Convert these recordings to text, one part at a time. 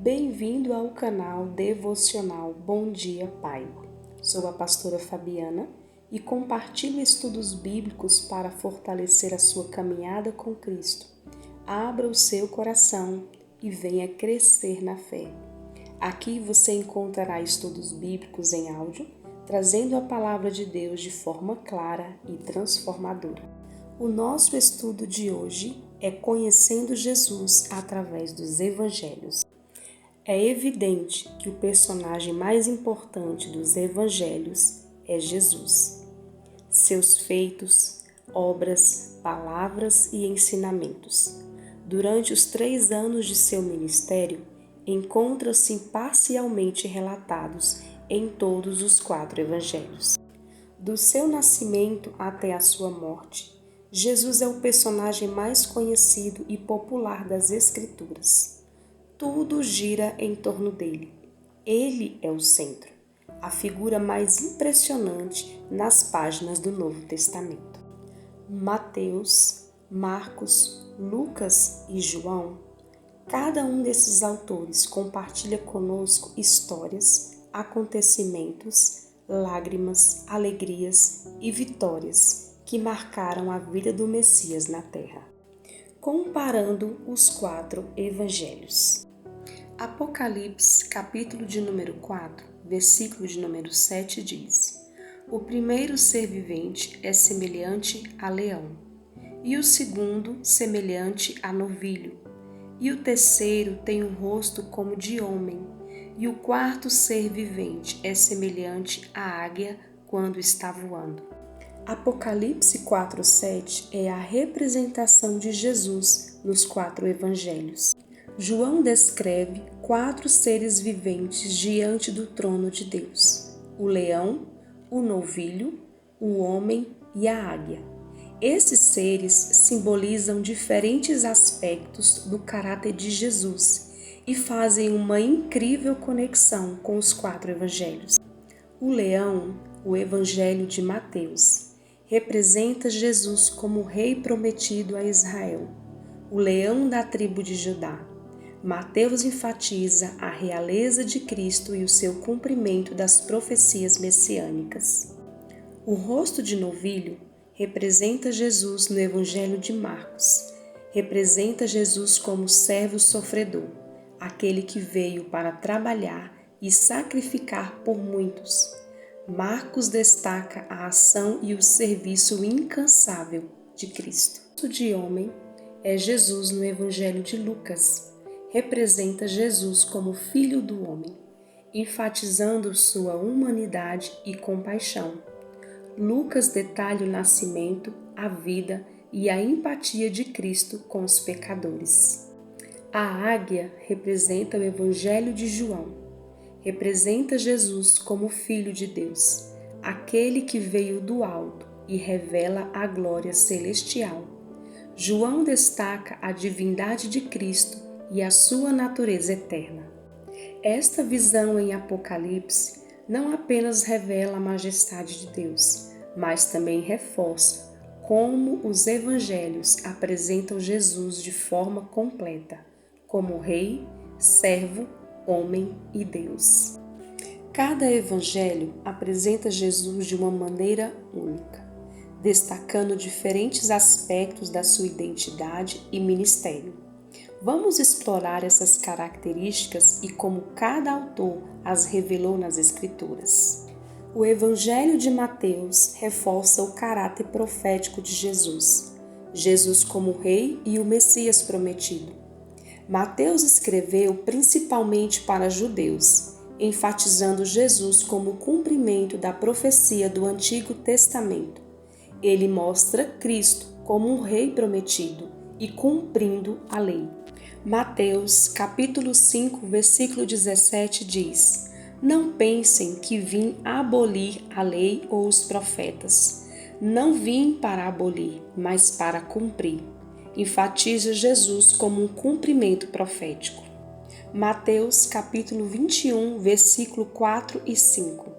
Bem-vindo ao canal devocional Bom Dia Pai. Sou a pastora Fabiana e compartilho estudos bíblicos para fortalecer a sua caminhada com Cristo. Abra o seu coração e venha crescer na fé. Aqui você encontrará estudos bíblicos em áudio, trazendo a palavra de Deus de forma clara e transformadora. O nosso estudo de hoje é Conhecendo Jesus através dos Evangelhos. É evidente que o personagem mais importante dos Evangelhos é Jesus. Seus feitos, obras, palavras e ensinamentos. Durante os 3 anos de seu ministério, encontram-se parcialmente relatados em todos os 4 Evangelhos. Do seu nascimento até a sua morte, Jesus é o personagem mais conhecido e popular das Escrituras. Tudo gira em torno dele. Ele é o centro, a figura mais impressionante nas páginas do Novo Testamento. Mateus, Marcos, Lucas e João, cada um desses autores compartilha conosco histórias, acontecimentos, lágrimas, alegrias e vitórias que marcaram a vida do Messias na Terra. Comparando os 4 Evangelhos. Apocalipse, capítulo de número 4, versículo de número 7 diz: O primeiro ser vivente é semelhante a leão, e o segundo semelhante a novilho, e o terceiro tem um rosto como de homem, e o quarto ser vivente é semelhante à águia quando está voando. Apocalipse 4:7 é a representação de Jesus nos 4 Evangelhos. João descreve 4 seres viventes diante do trono de Deus: o leão, o novilho, o homem e a águia. Esses seres simbolizam diferentes aspectos do caráter de Jesus e fazem uma incrível conexão com os 4 Evangelhos. O leão, o Evangelho de Mateus, representa Jesus como o rei prometido a Israel, o leão da tribo de Judá. Mateus enfatiza a realeza de Cristo e o seu cumprimento das profecias messiânicas. O rosto de novilho representa Jesus no Evangelho de Marcos. Representa Jesus como servo sofredor, aquele que veio para trabalhar e sacrificar por muitos. Marcos destaca a ação e o serviço incansável de Cristo. O rosto de homem é Jesus no Evangelho de Lucas. Representa Jesus como Filho do Homem, enfatizando sua humanidade e compaixão. Lucas detalha o nascimento, a vida e a empatia de Cristo com os pecadores. A águia representa o Evangelho de João. Representa Jesus como Filho de Deus, aquele que veio do alto e revela a glória celestial. João destaca a divindade de Cristo e a sua natureza eterna. Esta visão em Apocalipse não apenas revela a majestade de Deus, mas também reforça como os evangelhos apresentam Jesus de forma completa, como Rei, servo, homem e Deus. Cada evangelho apresenta Jesus de uma maneira única, destacando diferentes aspectos da sua identidade e ministério. Vamos explorar essas características e como cada autor as revelou nas Escrituras. O Evangelho de Mateus reforça o caráter profético de Jesus, Jesus como Rei e o Messias prometido. Mateus escreveu principalmente para judeus, enfatizando Jesus como o cumprimento da profecia do Antigo Testamento. Ele mostra Cristo como um Rei prometido e cumprindo a lei. Mateus, capítulo 5, versículo 17 diz: Não pensem que vim abolir a lei ou os profetas. Não vim para abolir, mas para cumprir. Enfatiza Jesus como um cumprimento profético. Mateus capítulo 21, versículo 4 e 5.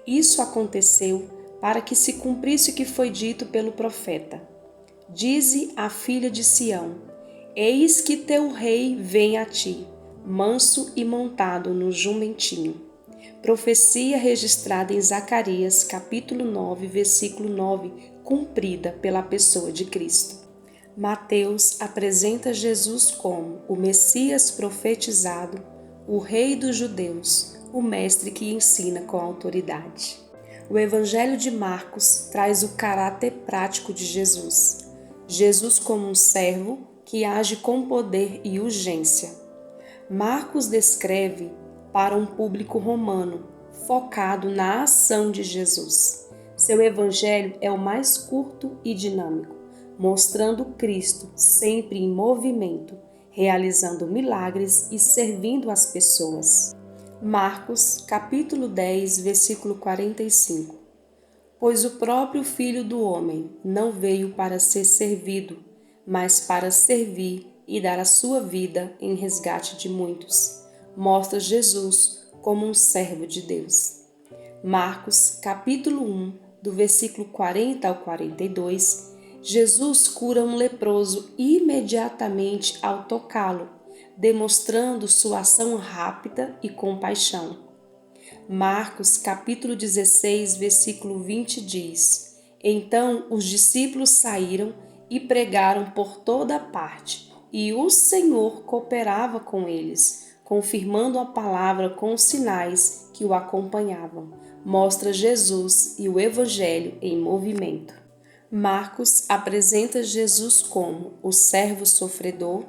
Isso aconteceu para que se cumprisse o que foi dito pelo profeta. Dize à filha de Sião: Eis que teu rei vem a ti, manso e montado no jumentinho. Profecia registrada em Zacarias, capítulo 9, versículo 9, cumprida pela pessoa de Cristo. Mateus apresenta Jesus como o Messias profetizado, o Rei dos Judeus, o Mestre que ensina com autoridade. O Evangelho de Marcos traz o caráter prático de Jesus. Jesus como um servo que age com poder e urgência. Marcos descreve para um público romano, focado na ação de Jesus. Seu evangelho é o mais curto e dinâmico, mostrando Cristo sempre em movimento, realizando milagres e servindo as pessoas. Marcos, capítulo 10, versículo 45. Pois o próprio Filho do Homem não veio para ser servido, mas para servir e dar a sua vida em resgate de muitos. Mostra Jesus como um servo de Deus. Marcos, capítulo 1, do versículo 40 ao 42, Jesus cura um leproso imediatamente ao tocá-lo, demonstrando sua ação rápida e compaixão. Marcos, capítulo 16, versículo 20 diz: Então os discípulos saíram e pregaram por toda parte, e o Senhor cooperava com eles, confirmando a palavra com os sinais que o acompanhavam. Mostra Jesus e o Evangelho em movimento. Marcos apresenta Jesus como o servo sofredor,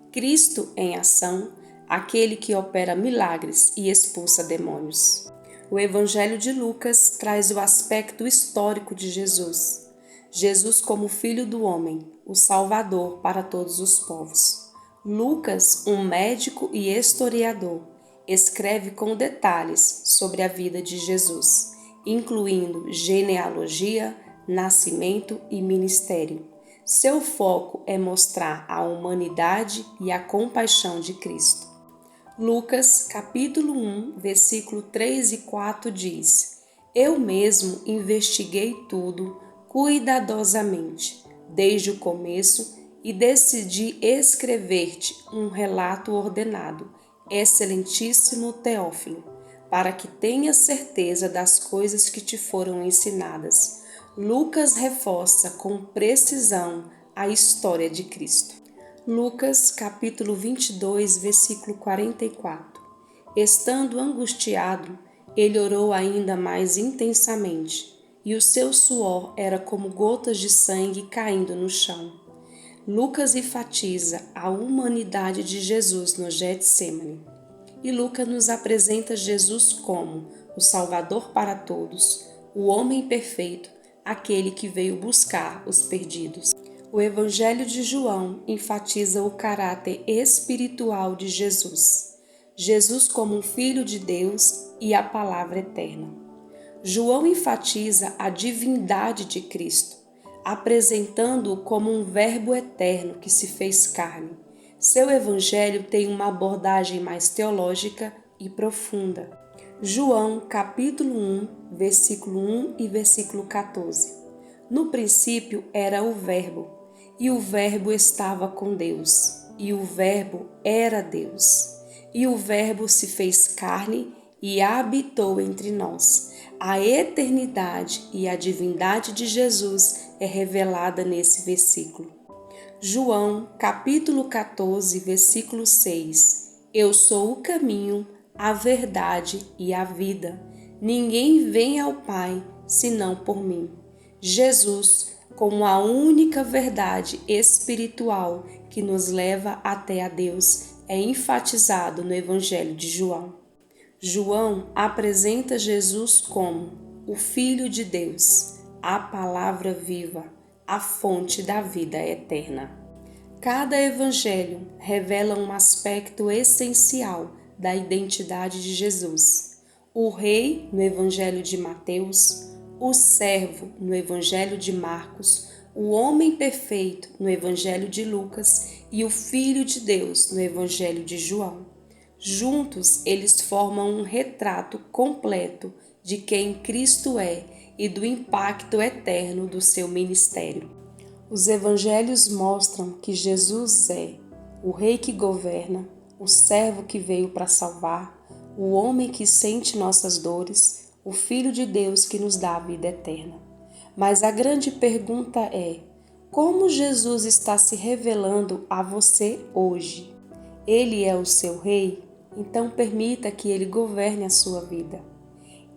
Cristo em ação, aquele que opera milagres e expulsa demônios. O Evangelho de Lucas traz o aspecto histórico de Jesus. Jesus como Filho do Homem, o Salvador para todos os povos. Lucas, um médico e historiador, escreve com detalhes sobre a vida de Jesus, incluindo genealogia, nascimento e ministério. Seu foco é mostrar a humanidade e a compaixão de Cristo. Lucas, capítulo 1, versículo 3 e 4 diz: Eu mesmo investiguei tudo cuidadosamente, desde o começo, e decidi escrever-te um relato ordenado, excelentíssimo Teófilo, para que tenhas certeza das coisas que te foram ensinadas. Lucas reforça com precisão a história de Cristo. Lucas, capítulo 22, versículo 44. Estando angustiado, ele orou ainda mais intensamente, e o seu suor era como gotas de sangue caindo no chão. Lucas enfatiza a humanidade de Jesus no Getsêmani. E Lucas nos apresenta Jesus como o Salvador para todos, o homem perfeito, aquele que veio buscar os perdidos. O Evangelho de João enfatiza o caráter espiritual de Jesus. Jesus como um Filho de Deus e a Palavra eterna. João enfatiza a divindade de Cristo, apresentando-o como um Verbo eterno que se fez carne. Seu Evangelho tem uma abordagem mais teológica e profunda. João, capítulo 1, versículo 1 e versículo 14. No princípio era o Verbo, e o Verbo estava com Deus, e o Verbo era Deus. E o Verbo se fez carne e habitou entre nós. A eternidade e a divindade de Jesus é revelada nesse versículo. João, capítulo 14, versículo 6. Eu sou o caminho, a verdade e a vida. Ninguém vem ao Pai senão por mim. Jesus, como a única verdade espiritual que nos leva até a Deus, é enfatizado no Evangelho de João. João apresenta Jesus como o Filho de Deus, a palavra viva, a fonte da vida eterna. Cada evangelho revela um aspecto essencial da identidade de Jesus. O rei no Evangelho de Mateus, o servo no Evangelho de Marcos, o homem perfeito no Evangelho de Lucas e o Filho de Deus no Evangelho de João. Juntos, eles formam um retrato completo de quem Cristo é e do impacto eterno do seu ministério. Os evangelhos mostram que Jesus é o Rei que governa, o servo que veio para salvar, o homem que sente nossas dores, o Filho de Deus que nos dá a vida eterna. Mas a grande pergunta é: como Jesus está se revelando a você hoje? Ele é o seu rei? Então permita que ele governe a sua vida.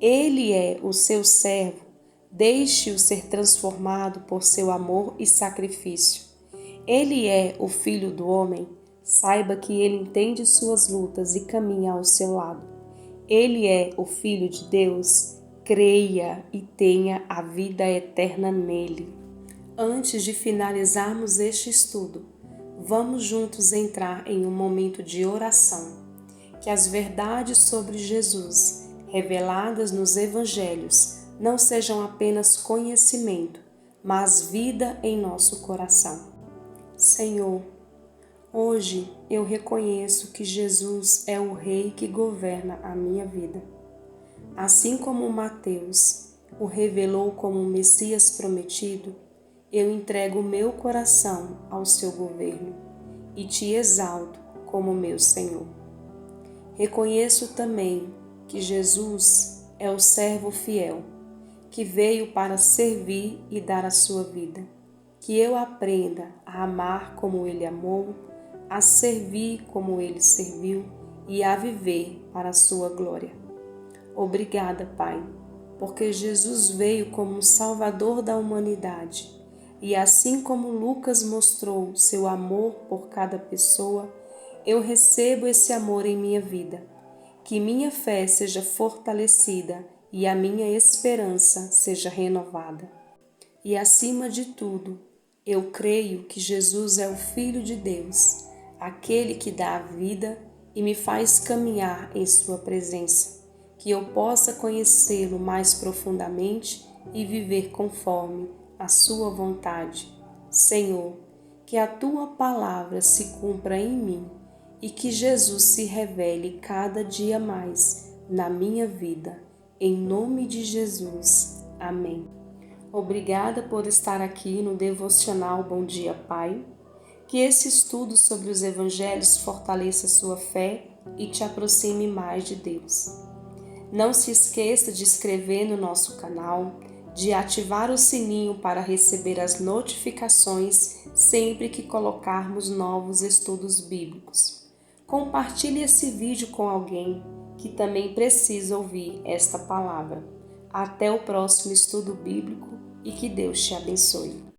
Ele é o seu servo? Deixe-o ser transformado por seu amor e sacrifício. Ele é o Filho do homem? Saiba que ele entende suas lutas e caminha ao seu lado. Ele é o Filho de Deus? Creia e tenha a vida eterna nele. Antes de finalizarmos este estudo, vamos juntos entrar em um momento de oração. Que as verdades sobre Jesus, reveladas nos Evangelhos, não sejam apenas conhecimento, mas vida em nosso coração. Senhor, hoje eu reconheço que Jesus é o Rei que governa a minha vida. Assim como Mateus o revelou como o Messias prometido, eu entrego o meu coração ao seu governo e te exalto como meu Senhor. Reconheço também que Jesus é o servo fiel, que veio para servir e dar a sua vida. Que eu aprenda a amar como ele amou, a servir como ele serviu e a viver para a sua glória. Obrigada, Pai, porque Jesus veio como um Salvador da humanidade e assim como Lucas mostrou seu amor por cada pessoa, eu recebo esse amor em minha vida. Que minha fé seja fortalecida e a minha esperança seja renovada. E acima de tudo, eu creio que Jesus é o Filho de Deus, aquele que dá a vida e me faz caminhar em sua presença, que eu possa conhecê-lo mais profundamente e viver conforme a sua vontade. Senhor, que a tua palavra se cumpra em mim e que Jesus se revele cada dia mais na minha vida. Em nome de Jesus. Amém. Obrigada por estar aqui no Devocional Bom Dia, Pai. Que esse estudo sobre os Evangelhos fortaleça sua fé e te aproxime mais de Deus. Não se esqueça de inscrever no nosso canal, de ativar o sininho para receber as notificações sempre que colocarmos novos estudos bíblicos. Compartilhe esse vídeo com alguém que também precisa ouvir esta palavra. Até o próximo estudo bíblico e que Deus te abençoe.